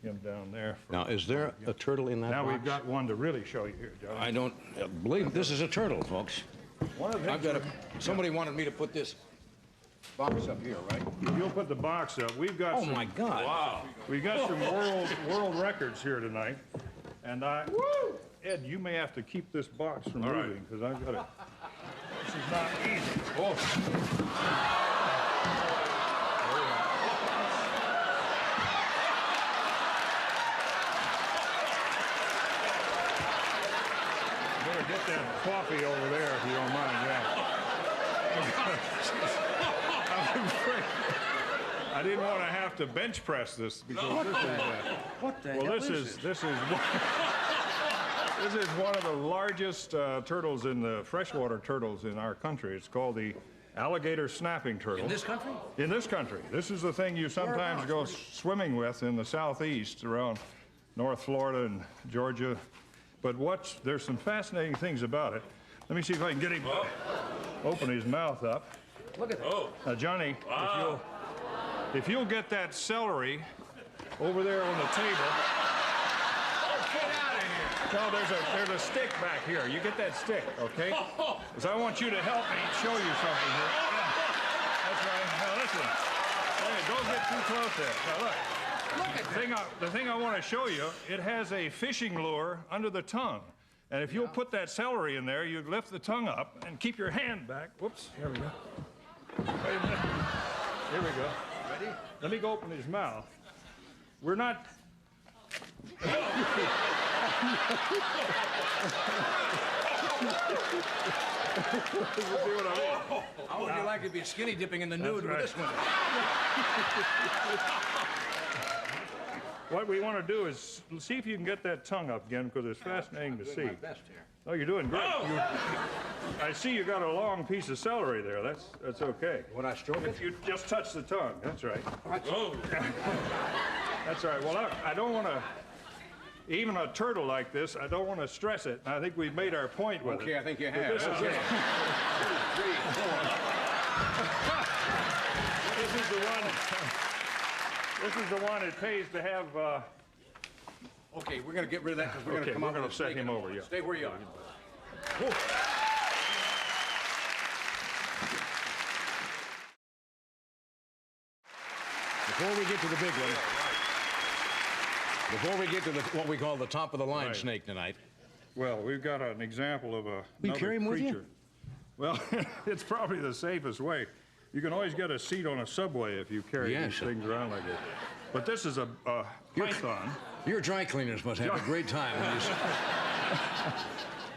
him down there. Now, is there a turtle in that Now box? we've got one to really show you here, John. I don't believe this is a turtle, folks. One of the I've got somebody wanted me to put this box up here, right? You'll put the box up. We've got Oh, my God. Wow. We've got some world records here tonight. And Ed, you may have to keep this box from moving, because I've got it. This is not easy. Oh. Better get that coffee over there if you don't mind, yeah. I'm afraid I didn't want to have to bench press this because this is What the well, hell this is one of the largest turtles in the freshwater turtles in our country. It's called the alligator snapping turtle. In this country? In this country. This is the thing you sometimes go swimming with in the southeast around North Florida and Georgia. But there's some fascinating things about it. Let me see if I can get him to open his mouth up. Look at that. Oh. Now, Johnny, if you'll get that celery over there on the table. Get out of here. No, there's a stick back here. You get that stick, okay? Because I want you to help me show you something here. Yeah. That's right. Now listen. Hey, don't get too close there. Now look. The thing I want to show you, it has a fishing lure under the tongue. And if you'll put that celery in there, you lift the tongue up and keep your hand back. Whoops, here we go. Wait a minute. Here we go. Ready? Let me go open his mouth. We're not... How would you like to be skinny dipping in the nude with this one? What we want to do is see if you can get that tongue up again, because it's fascinating to see. My best here. Oh, you're doing great. I see you got a long piece of celery there. That's okay. Would I stroke it? If you just touch the tongue, that's right. Oh. That's right. Well, I don't want to, even a turtle like this, I don't want to stress it. I think we've made our point with it. Okay, I think you But have. this is it. This is the one. This is the one it pays to have. Okay, we're going to get rid of that because we're going to Okay, come we're out gonna with a set snake him in a over, moment. yeah. Stay where you are. Before we get to the big one, before we get to what we call the top of the line Right. snake tonight, Well, we've got an example of a You carry him with you? creature. Well, it's probably the safest way. You can always get a seat on a subway if you carry Yes. these things around like this. But this is a python. your dry cleaners must have a great time when you...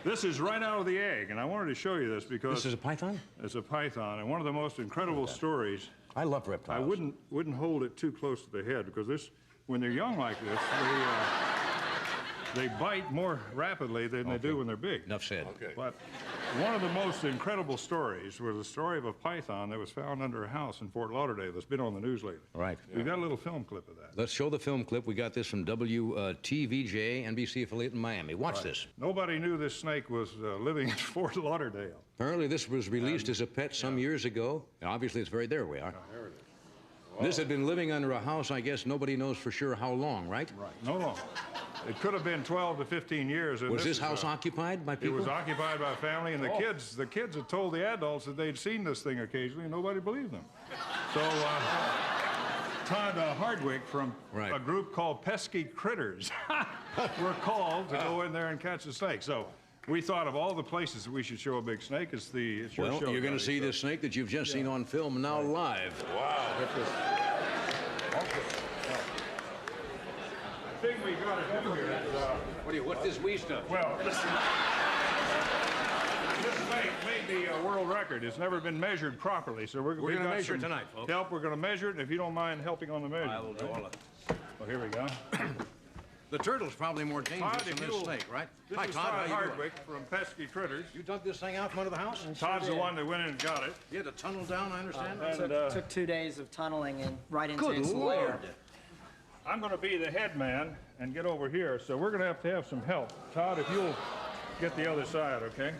This is right out of the egg, and I wanted to show you this because This is a python? it's a python, and one of the most incredible stories. I love reptiles. I wouldn't hold it too close to the head because when they're young like this, they bite more rapidly than they do when they're big. Enough said. Okay. But one of the most incredible stories was a story of a python that was found under a house in Fort Lauderdale that's been on the news lately. Right. We've got a little film clip of that. Let's show the film clip. We got this from WTVJ, NBC affiliate in Miami. Watch this. Nobody knew this snake was living in Fort Lauderdale. Apparently, this was released as a pet some years ago. Now, obviously, it's very... There we are. There it is. This had been living under a house, I guess nobody knows for sure how long, right? Right. No long. It could have been 12 to 15 years. And Was this house occupied by It people? was occupied by a family, and the kids had told the adults that they'd seen this thing occasionally, and nobody believed them. So Todd Hardwick from a group called Pesky Critters were called to go in there and catch the snake. So we thought of all the places that we should show a big snake. It's your Well, show. you're going to see this snake that you've just seen on film now live. Wow. The thing we got to do here is, What's this wee stuff? well, this snake made the world record. It's never been measured properly, so we're going to measure it tonight, folks. Help. We're going to measure it, and if you don't mind helping on the measure. I will do all of it. Well, here we go. The turtle's probably more dangerous Todd, than if this you'll- snake, right? This Hi, is Todd. How Todd you doing? Hardwick from Pesky Critters. You dug this thing out from under the house? Todd's the one that went in and got it. You had to tunnel down, I understand? Took 2 days of tunneling and right into Good its lair. Lord. I'm going to be the head man and get over here, so we're going to have some help. Todd, if you'll get the other side, okay?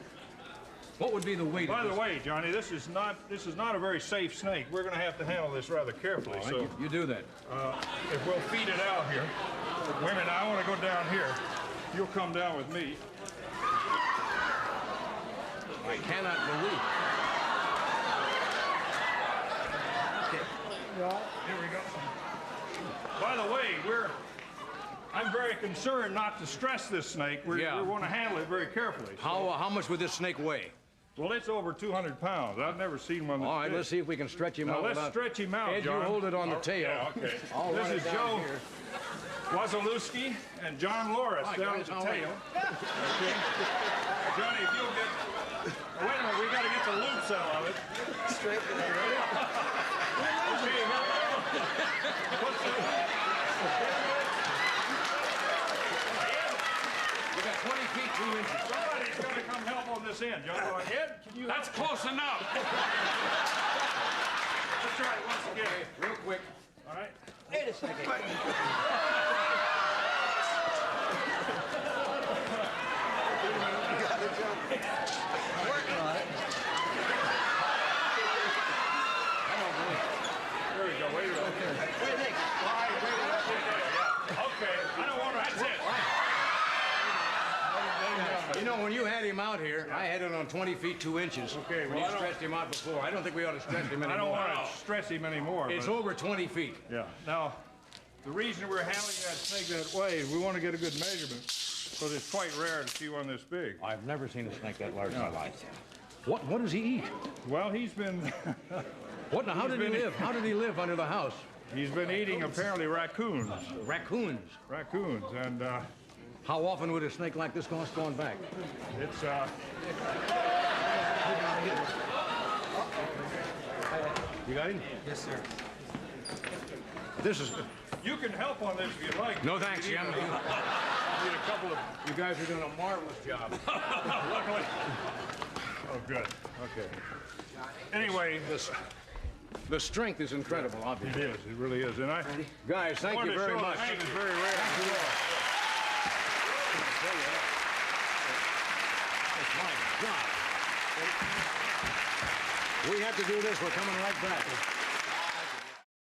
What would be the weight By of the this? way, Johnny, this is not a very safe snake. We're going to have to handle this rather carefully. All right, So you do that. if we'll feed it out here. Wait a minute, I want to go down here. You'll come down with me. I cannot believe. Here we go. By the way, I'm very concerned not to stress this snake. We want to handle it very carefully. How much would this snake weigh? Well, it's over 200 pounds. I've never seen one this All right, big. let's see if we can stretch him Now, out. let's stretch him out, Ed, John. you hold it on the tail. Yeah, okay. I'll run This it is down Joe here. Wazalewski and John Loris Hi, down guys, at the how are tail. you? Okay. Johnny, if you'll get... Wait a minute, we got to get the loops out of it. Straight to the Okay, here we go. What's the... We got 20 feet, 2 inches. Somebody's got to come help on this end. John, Ed, can you... That's close enough. Let's try it once again. Real quick. All right. Wait a second. Working on it. There we go. Wait a minute. What do you think? Okay. I don't want to... That's it. You know, when you had him out here, I had it on 20 feet, 2 inches. Okay, When well, you stretched him out before. I don't think we ought to stretch him anymore. I don't want to stress him anymore. It's but- over 20 feet. Yeah. Now, the reason we're handling that snake that way is we want to get a good measurement because it's quite rare to see one this big. I've never seen a snake that large in my life. What does he eat? Well, he's been What? Now, how did he been- live? How did he live under the house? he's been eating apparently raccoons, Raccoons. and How often would a snake like this cost going back? it's You got him? Yes, sir. This is... you can help on this if you'd like. No thanks, Jim. Need a couple of You guys are doing a marvelous job. luckily. Oh, good. Okay. Anyway, The strength is incredible, it obviously. is. It really is. And I Guys, thank wanted you to very show much. the snake is very rare. My God. We have to do this. We're coming right back.